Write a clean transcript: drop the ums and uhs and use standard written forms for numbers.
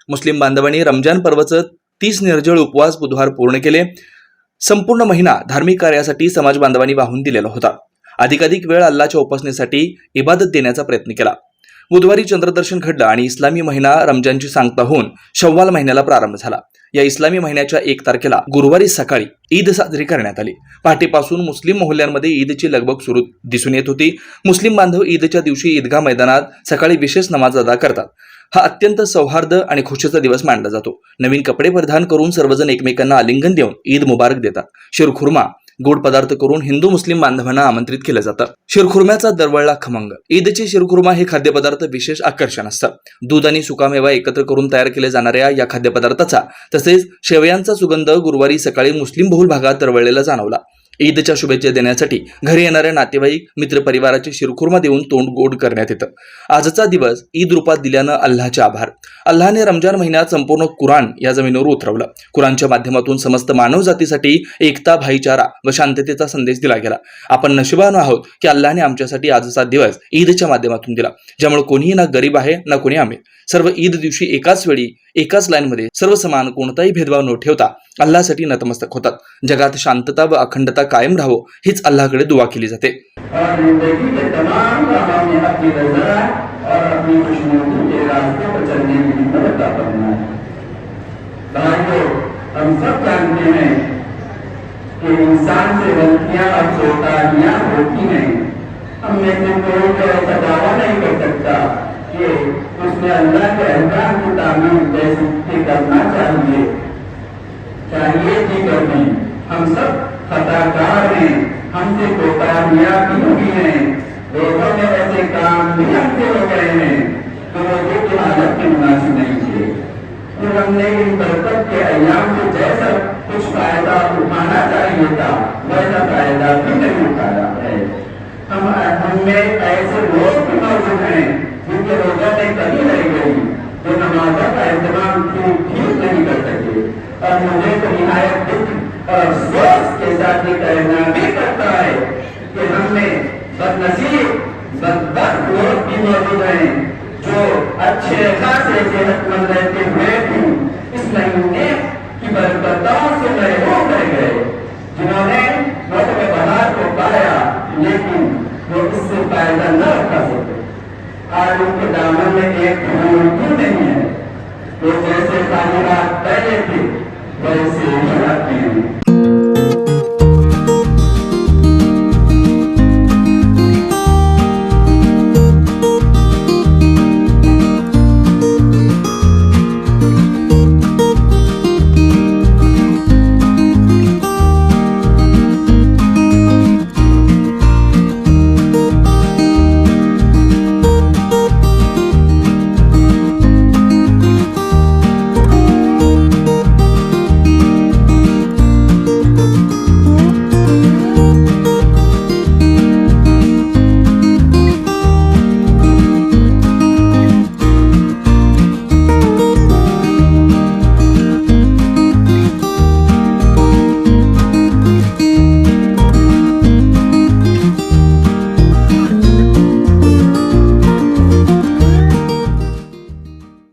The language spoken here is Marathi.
मुस्लिम बांधवांनी रमजान पर्वाचं 30 निर्जळ उपवास बुधवार पूर्ण केले. संपूर्ण महिना धार्मिक कार्यासाठी समाज बांधवांनी वाहून दिलेला होता. अधिकाधिक वेळ अल्लाच्या उपासनेसाठी इबादत देण्याचा प्रयत्न केला. बुधवारी चंद्रदर्शन घडलं आणि इस्लामी महिना रमजानची सांगता होऊन शव्वाल महिन्याला प्रारंभ झाला. या इस्लामी महिन्याच्या 1 तारखेला गुरुवारी सकाळी ईद साजरी करण्यात आली. पहाटेपासून मुस्लिम मोहल्ल्यांमध्ये ईदची लगबग सुरू दिसून येत होती. मुस्लिम बांधव ईदच्या दिवशी ईदगाह मैदानात सकाळी विशेष नमाज अदा करतात. हा अत्यंत सौहार्द आणि खुशीचा दिवस मानला जातो. नवीन कपडे परिधान करून सर्वजण एकमेकांना आलिंगन देऊन ईद मुबारक देतात. शिरखुर्मा गोड पदार्थ करून हिंदू मुस्लिम बांधवांना आमंत्रित केलं जातं. शिरखुर्म्याचा दरवळला खमंग. ईदचे शिरखुर्मा हे खाद्यपदार्थ विशेष आकर्षण असतं. दूध आणि सुकामेवा एकत्र करून तयार केले जाणाऱ्या या खाद्यपदार्थाचा तसेच शेवयांचा सुगंध गुरुवारी सकाळी मुस्लिम बहुल भागात दरवळलेला जाणवला. ईदच्या शुभेच्छा देण्यासाठी घरी येणाऱ्या नातेवाईक मित्रपरिवाराचे शिरखुर्मा देऊन तोंड गोड करण्यात येतं. आजचा दिवस ईद रूपात दिल्यानं अल्लाहचे आभार. अल्लाहने रमजान महिन्यात संपूर्ण कुराण या जमिनीवर उतरवलं. कुराणच्या माध्यमातून समस्त मानव जातीसाठी एकता, भाईचारा व शांततेचा संदेश दिला गेला. आपण नशिबान आहोत की अल्लाहने आमच्यासाठी आजचा दिवस ईदच्या माध्यमातून दिला, ज्यामुळे कोणीही ना गरीब आहे ना कोणी अमीर. सर्व ईद दिवशी एकाच वेळी एकाच लाईनमध्ये सर्व समान, कोणताही भेदभाव न ठेवता अल्लाहसाठी नतमस्तक होतात. जगात शांतता व अखंडता कायम राहो हीच अल्लाहकडे दुआ केली जाते. इंसान से गलतियां और चोटाइयां होती नहीं. हम में से कोई ऐसा दावा नहीं कर सकता कि उसने अल्लाह के अहकाम की तामील जैसे करना चाहिए थी करनी. हम सब खताकार हैं, हमसे कोताहियां भी हुई हैं. लोगों ने ऐसे काम भी हमसे हो गए हैं तो लोगों की हालत के मुनासिब नहीं थे. फिर हमने इन बरकत के अयाम से जैसा कुछ फायदा उठाना चाहिए था वैसा फायदा भी नहीं उठाया है. हम में ऐसे लोग भी मौजूद हैं जिनके रोजा में कमी रह गई, जो नमाज का इंतजाम ठीक नहीं कर सके. और मुझे तो निहायत दुख और अफसोस के साथ ये कहना भी करता है कि हमने बदनसीब बदबख्त लोग भी मौजूद हैं जो अच्छे खासे सेहतमंद रहते हुए भी इस महीने की बरकतों से महरूम रह गए, जिन्होंने मौसम बहार को पाया लेकिन वो इससे फायदा न उठा सके. आज उनके दामन में एक फूल भी नहीं है. वो जैसे खाली रात पहले थे वैसे ही आते हैं.